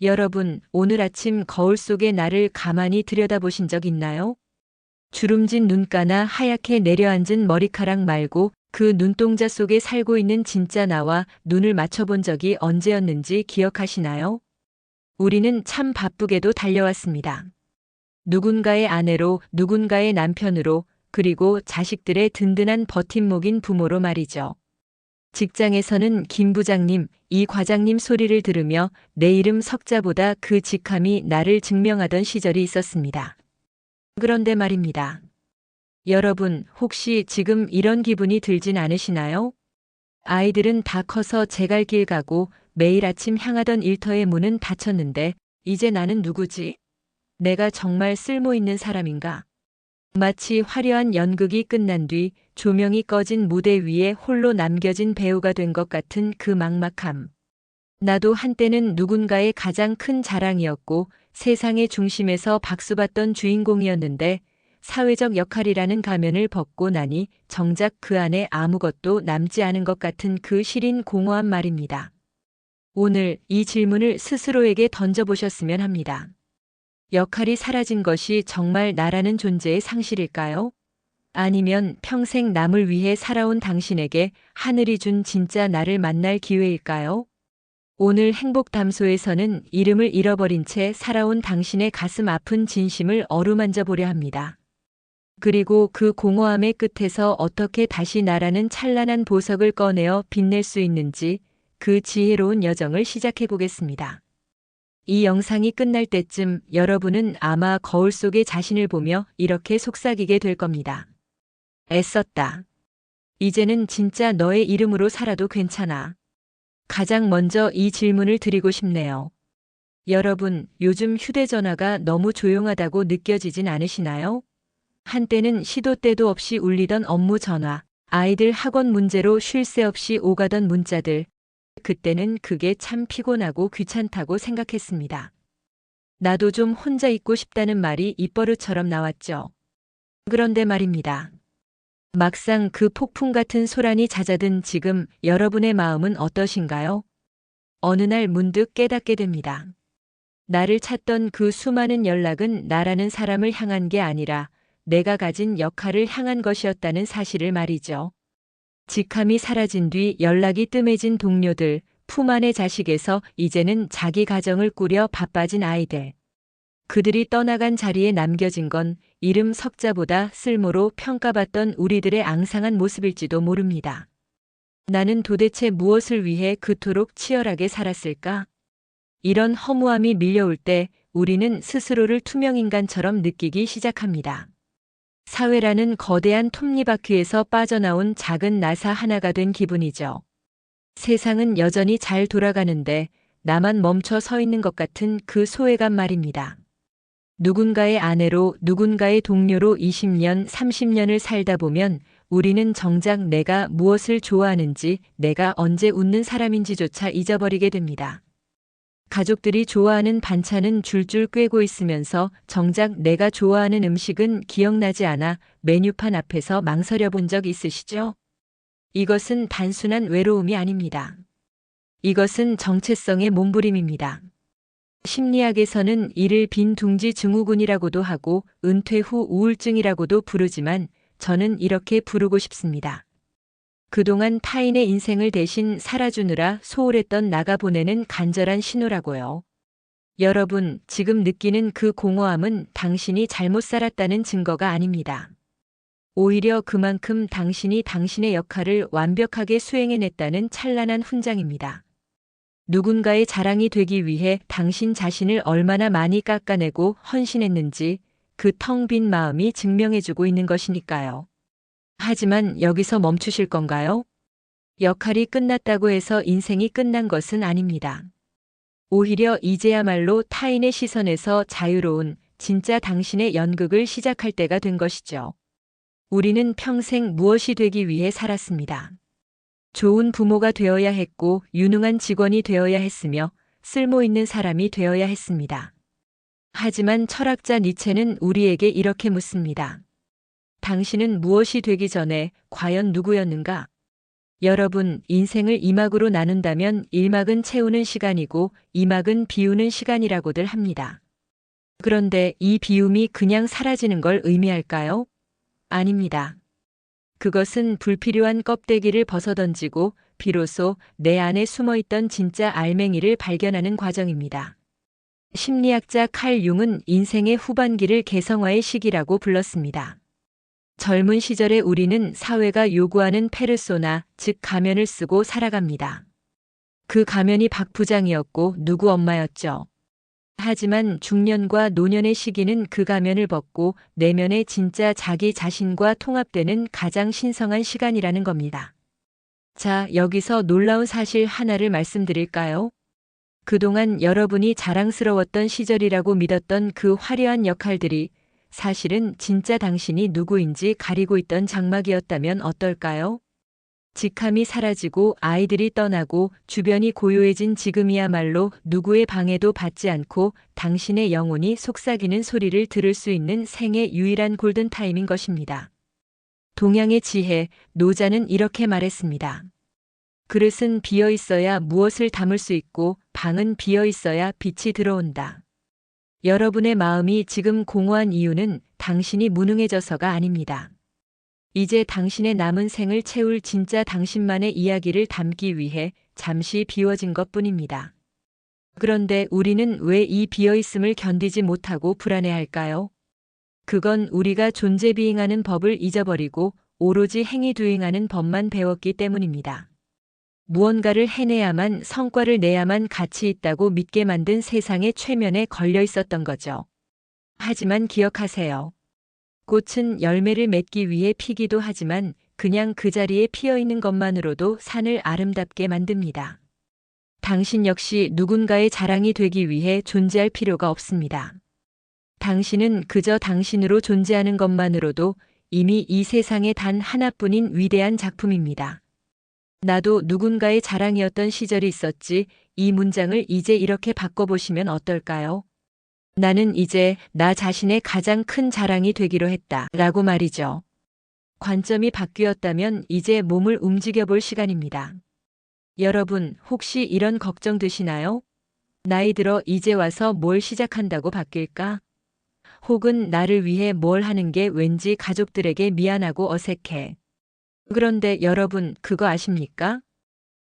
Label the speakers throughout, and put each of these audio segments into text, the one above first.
Speaker 1: 여러분, 오늘 아침 거울 속의 나를 가만히 들여다보신 적 있나요? 주름진 눈가나 하얗게 내려앉은 머리카락 말고 그 눈동자 속에 살고 있는 진짜 나와 눈을 맞춰본 적이 언제였는지 기억하시나요? 우리는 참 바쁘게도 달려왔습니다. 누군가의 아내로, 누군가의 남편으로, 그리고 자식들의 든든한 버팀목인 부모로 말이죠. 직장에서는 김 부장님, 이 과장님 소리를 들으며 내 이름 석자보다 그 직함이 나를 증명하던 시절이 있었습니다. 그런데 말입니다. 여러분, 혹시 지금 이런 기분이 들진 않으시나요? 아이들은 다 커서 제갈 길 가고 매일 아침 향하던 일터의 문은 닫혔는데 이제 나는 누구지? 내가 정말 쓸모 있는 사람인가? 마치 화려한 연극이 끝난 뒤 조명이 꺼진 무대 위에 홀로 남겨진 배우가 된 것 같은 그 막막함. 나도 한때는 누군가의 가장 큰 자랑이었고 세상의 중심에서 박수받던 주인공이었는데 사회적 역할이라는 가면을 벗고 나니 정작 그 안에 아무것도 남지 않은 것 같은 그 시린 공허한 말입니다. 오늘 이 질문을 스스로에게 던져보셨으면 합니다. 역할이 사라진 것이 정말 나라는 존재의 상실일까요? 아니면 평생 남을 위해 살아온 당신에게 하늘이 준 진짜 나를 만날 기회일까요? 오늘 행복담소에서는 이름을 잃어버린 채 살아온 당신의 가슴 아픈 진심을 어루만져 보려 합니다. 그리고 그 공허함의 끝에서 어떻게 다시 나라는 찬란한 보석을 꺼내어 빛낼 수 있는지 그 지혜로운 여정을 시작해 보겠습니다. 이 영상이 끝날 때쯤 여러분은 아마 거울 속의 자신을 보며 이렇게 속삭이게 될 겁니다. 애썼다. 이제는 진짜 너의 이름으로 살아도 괜찮아. 가장 먼저 이 질문을 드리고 싶네요. 여러분, 요즘 휴대전화가 너무 조용하다고 느껴지진 않으시나요? 한때는 시도 때도 없이 울리던 업무 전화, 아이들 학원 문제로 쉴 새 없이 오가던 문자들, 그때는 그게 참 피곤하고 귀찮다고 생각했습니다. 나도 좀 혼자 있고 싶다는 말이 입버릇처럼 나왔죠. 그런데 말입니다. 막상 그 폭풍 같은 소란이 잦아든 지금 여러분의 마음은 어떠신가요? 어느 날 문득 깨닫게 됩니다. 나를 찾던 그 수많은 연락은 나라는 사람을 향한 게 아니라 내가 가진 역할을 향한 것이었다는 사실을 말이죠. 직함이 사라진 뒤 연락이 뜸해진 동료들, 품 안의 자식에서 이제는 자기 가정을 꾸려 바빠진 아이들. 그들이 떠나간 자리에 남겨진 건 이름 석자보다 쓸모로 평가받던 우리들의 앙상한 모습일지도 모릅니다. 나는 도대체 무엇을 위해 그토록 치열하게 살았을까? 이런 허무함이 밀려올 때 우리는 스스로를 투명인간처럼 느끼기 시작합니다. 사회라는 거대한 톱니바퀴에서 빠져나온 작은 나사 하나가 된 기분이죠. 세상은 여전히 잘 돌아가는데 나만 멈춰 서 있는 것 같은 그 소외감 말입니다. 누군가의 아내로 누군가의 동료로 20년, 30년을 살다 보면 우리는 정작 내가 무엇을 좋아하는지, 내가 언제 웃는 사람인지조차 잊어버리게 됩니다. 가족들이 좋아하는 반찬은 줄줄 꿰고 있으면서 정작 내가 좋아하는 음식은 기억나지 않아 메뉴판 앞에서 망설여 본 적 있으시죠? 이것은 단순한 외로움이 아닙니다. 이것은 정체성의 몸부림입니다. 심리학에서는 이를 빈둥지 증후군이라고도 하고 은퇴 후 우울증이라고도 부르지만 저는 이렇게 부르고 싶습니다. 그동안 타인의 인생을 대신 살아주느라 소홀했던 나가 보내는 간절한 신호라고요. 여러분, 지금 느끼는 그 공허함은 당신이 잘못 살았다는 증거가 아닙니다. 오히려 그만큼 당신이 당신의 역할을 완벽하게 수행해냈다는 찬란한 훈장입니다. 누군가의 자랑이 되기 위해 당신 자신을 얼마나 많이 깎아내고 헌신했는지 그 텅 빈 마음이 증명해주고 있는 것이니까요. 하지만 여기서 멈추실 건가요? 역할이 끝났다고 해서 인생이 끝난 것은 아닙니다. 오히려 이제야말로 타인의 시선에서 자유로운 진짜 당신의 연극을 시작할 때가 된 것이죠. 우리는 평생 무엇이 되기 위해 살았습니다. 좋은 부모가 되어야 했고 유능한 직원이 되어야 했으며 쓸모 있는 사람이 되어야 했습니다. 하지만 철학자 니체는 우리에게 이렇게 묻습니다. 당신은 무엇이 되기 전에 과연 누구였는가? 여러분, 인생을 2막으로 나눈다면 1막은 채우는 시간이고 2막은 비우는 시간이라고들 합니다. 그런데 이 비움이 그냥 사라지는 걸 의미할까요? 아닙니다. 그것은 불필요한 껍데기를 벗어던지고 비로소 내 안에 숨어있던 진짜 알맹이를 발견하는 과정입니다. 심리학자 칼 융은 인생의 후반기를 개성화의 시기라고 불렀습니다. 젊은 시절에 우리는 사회가 요구하는 페르소나, 즉 가면을 쓰고 살아갑니다. 그 가면이 박 부장이었고 누구 엄마였죠. 하지만 중년과 노년의 시기는 그 가면을 벗고 내면의 진짜 자기 자신과 통합되는 가장 신성한 시간이라는 겁니다. 자, 여기서 놀라운 사실 하나를 말씀드릴까요? 그동안 여러분이 자랑스러웠던 시절이라고 믿었던 그 화려한 역할들이 사실은 진짜 당신이 누구인지 가리고 있던 장막이었다면 어떨까요? 직함이 사라지고 아이들이 떠나고 주변이 고요해진 지금이야말로 누구의 방해도 받지 않고 당신의 영혼이 속삭이는 소리를 들을 수 있는 생의 유일한 골든타임인 것입니다. 동양의 지혜, 노자는 이렇게 말했습니다. 그릇은 비어 있어야 무엇을 담을 수 있고 방은 비어 있어야 빛이 들어온다. 여러분의 마음이 지금 공허한 이유는 당신이 무능해져서가 아닙니다. 이제 당신의 남은 생을 채울 진짜 당신만의 이야기를 담기 위해 잠시 비워진 것뿐입니다. 그런데 우리는 왜 이 비어있음을 견디지 못하고 불안해할까요? 그건 우리가 존재 비행하는 법을 잊어버리고 오로지 행위 두행하는 법만 배웠기 때문입니다. 무언가를 해내야만 성과를 내야만 가치 있다고 믿게 만든 세상의 최면에 걸려 있었던 거죠. 하지만 기억하세요. 꽃은 열매를 맺기 위해 피기도 하지만 그냥 그 자리에 피어 있는 것만으로도 산을 아름답게 만듭니다. 당신 역시 누군가의 자랑이 되기 위해 존재할 필요가 없습니다. 당신은 그저 당신으로 존재하는 것만으로도 이미 이 세상에 단 하나뿐인 위대한 작품입니다. 나도 누군가의 자랑이었던 시절이 있었지. 이 문장을 이제 이렇게 바꿔보시면 어떨까요? 나는 이제 나 자신의 가장 큰 자랑이 되기로 했다. 라고 말이죠. 관점이 바뀌었다면 이제 몸을 움직여 볼 시간입니다. 여러분, 혹시 이런 걱정 드시나요? 나이 들어 이제 와서 뭘 시작한다고 바뀔까? 혹은 나를 위해 뭘 하는 게 왠지 가족들에게 미안하고 어색해. 그런데 여러분, 그거 아십니까?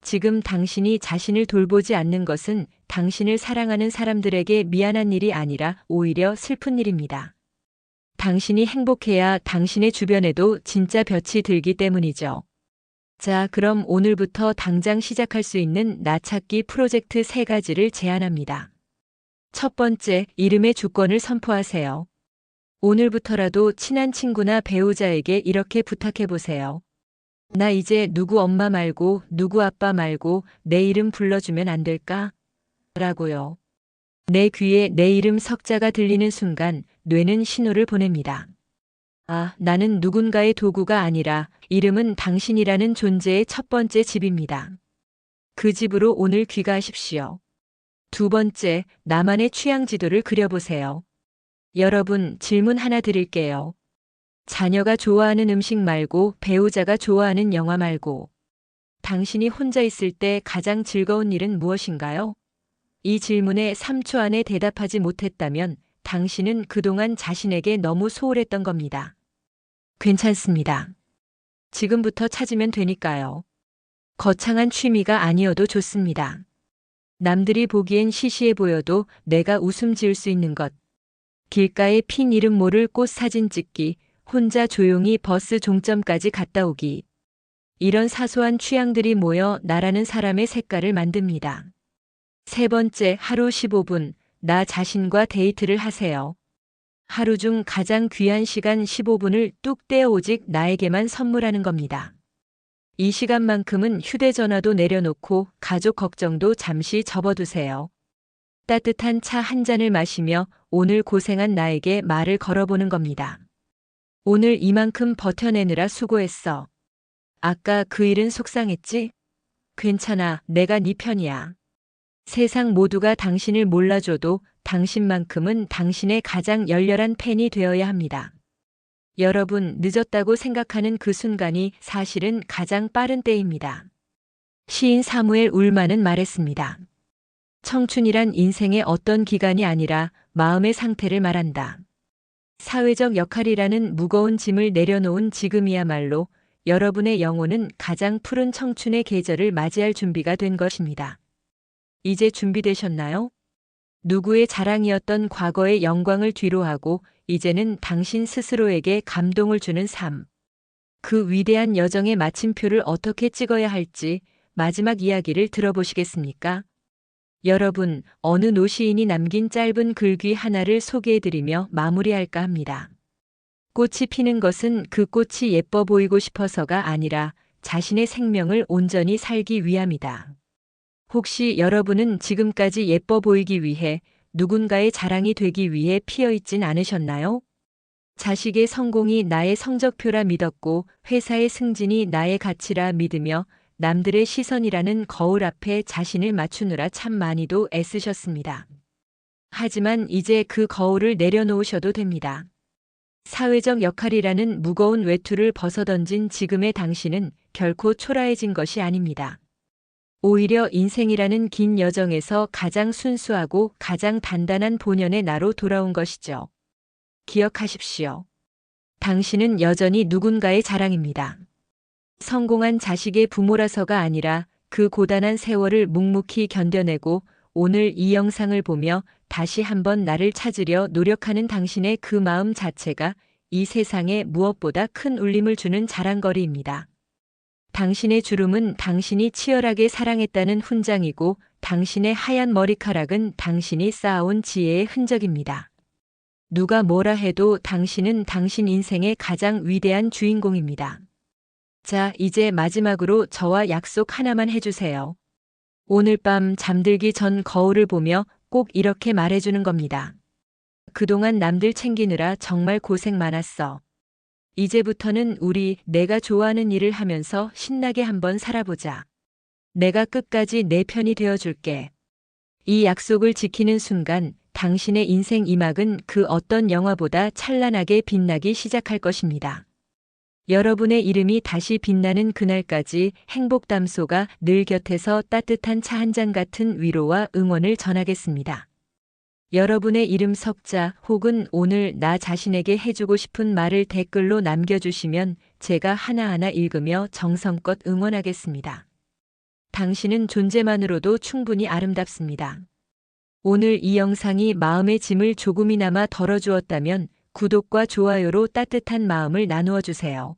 Speaker 1: 지금 당신이 자신을 돌보지 않는 것은 당신을 사랑하는 사람들에게 미안한 일이 아니라 오히려 슬픈 일입니다. 당신이 행복해야 당신의 주변에도 진짜 볕이 들기 때문이죠. 자, 그럼 오늘부터 당장 시작할 수 있는 나 찾기 프로젝트 3가지를 제안합니다. 첫 번째, 이름의 주권을 선포하세요. 오늘부터라도 친한 친구나 배우자에게 이렇게 부탁해 보세요. 나 이제 누구 엄마 말고 누구 아빠 말고 내 이름 불러주면 안 될까? 라고요. 내 귀에 내 이름 석자가 들리는 순간 뇌는 신호를 보냅니다. 아, 나는 누군가의 도구가 아니라 이름은 당신이라는 존재의 첫 번째 집입니다. 그 집으로 오늘 귀가하십시오. 두 번째, 나만의 취향 지도를 그려보세요. 여러분, 질문 하나 드릴게요. 자녀가 좋아하는 음식 말고 배우자가 좋아하는 영화 말고 당신이 혼자 있을 때 가장 즐거운 일은 무엇인가요? 이 질문에 3초 안에 대답하지 못했다면 당신은 그동안 자신에게 너무 소홀했던 겁니다. 괜찮습니다. 지금부터 찾으면 되니까요. 거창한 취미가 아니어도 좋습니다. 남들이 보기엔 시시해 보여도 내가 웃음 지을 수 있는 것. 길가에 핀 이름 모를 꽃 사진 찍기, 혼자 조용히 버스 종점까지 갔다 오기. 이런 사소한 취향들이 모여 나라는 사람의 색깔을 만듭니다. 세 번째, 하루 15분, 나 자신과 데이트를 하세요. 하루 중 가장 귀한 시간 15분을 뚝 떼어 오직 나에게만 선물하는 겁니다. 이 시간만큼은 휴대전화도 내려놓고 가족 걱정도 잠시 접어두세요. 따뜻한 차 한 잔을 마시며 오늘 고생한 나에게 말을 걸어보는 겁니다. 오늘 이만큼 버텨내느라 수고했어. 아까 그 일은 속상했지? 괜찮아, 내가 네 편이야. 세상 모두가 당신을 몰라줘도 당신만큼은 당신의 가장 열렬한 팬이 되어야 합니다. 여러분, 늦었다고 생각하는 그 순간이 사실은 가장 빠른 때입니다. 시인 사무엘 울만은 말했습니다. 청춘이란 인생의 어떤 기간이 아니라 마음의 상태를 말한다. 사회적 역할이라는 무거운 짐을 내려놓은 지금이야말로 여러분의 영혼은 가장 푸른 청춘의 계절을 맞이할 준비가 된 것입니다. 이제 준비되셨나요? 누구의 자랑이었던 과거의 영광을 뒤로하고 이제는 당신 스스로에게 감동을 주는 삶. 그 위대한 여정의 마침표를 어떻게 찍어야 할지 마지막 이야기를 들어보시겠습니까? 여러분, 어느 노시인이 남긴 짧은 글귀 하나를 소개해드리며 마무리할까 합니다. 꽃이 피는 것은 그 꽃이 예뻐 보이고 싶어서가 아니라 자신의 생명을 온전히 살기 위함이다. 혹시 여러분은 지금까지 예뻐 보이기 위해 누군가의 자랑이 되기 위해 피어있진 않으셨나요? 자식의 성공이 나의 성적표라 믿었고 회사의 승진이 나의 가치라 믿으며 남들의 시선이라는 거울 앞에 자신을 맞추느라 참 많이도 애쓰셨습니다. 하지만 이제 그 거울을 내려놓으셔도 됩니다. 사회적 역할이라는 무거운 외투를 벗어던진 지금의 당신은 결코 초라해진 것이 아닙니다. 오히려 인생이라는 긴 여정에서 가장 순수하고 가장 단단한 본연의 나로 돌아온 것이죠. 기억하십시오. 당신은 여전히 누군가의 자랑입니다. 성공한 자식의 부모라서가 아니라 그 고단한 세월을 묵묵히 견뎌내고 오늘 이 영상을 보며 다시 한번 나를 찾으려 노력하는 당신의 그 마음 자체가 이 세상에 무엇보다 큰 울림을 주는 자랑거리입니다. 당신의 주름은 당신이 치열하게 사랑했다는 훈장이고 당신의 하얀 머리카락은 당신이 쌓아온 지혜의 흔적입니다. 누가 뭐라 해도 당신은 당신 인생의 가장 위대한 주인공입니다. 자, 이제 마지막으로 저와 약속 하나만 해주세요. 오늘 밤 잠들기 전 거울을 보며 꼭 이렇게 말해주는 겁니다. 그동안 남들 챙기느라 정말 고생 많았어. 이제부터는 우리 내가 좋아하는 일을 하면서 신나게 한번 살아보자. 내가 끝까지 내 편이 되어줄게. 이 약속을 지키는 순간 당신의 인생 이막은 그 어떤 영화보다 찬란하게 빛나기 시작할 것입니다. 여러분의 이름이 다시 빛나는 그날까지 행복담소가 늘 곁에서 따뜻한 차 한 잔 같은 위로와 응원을 전하겠습니다. 여러분의 이름 석자 혹은 오늘 나 자신에게 해주고 싶은 말을 댓글로 남겨주시면 제가 하나하나 읽으며 정성껏 응원하겠습니다. 당신은 존재만으로도 충분히 아름답습니다. 오늘 이 영상이 마음의 짐을 조금이나마 덜어주었다면 구독과 좋아요로 따뜻한 마음을 나누어 주세요.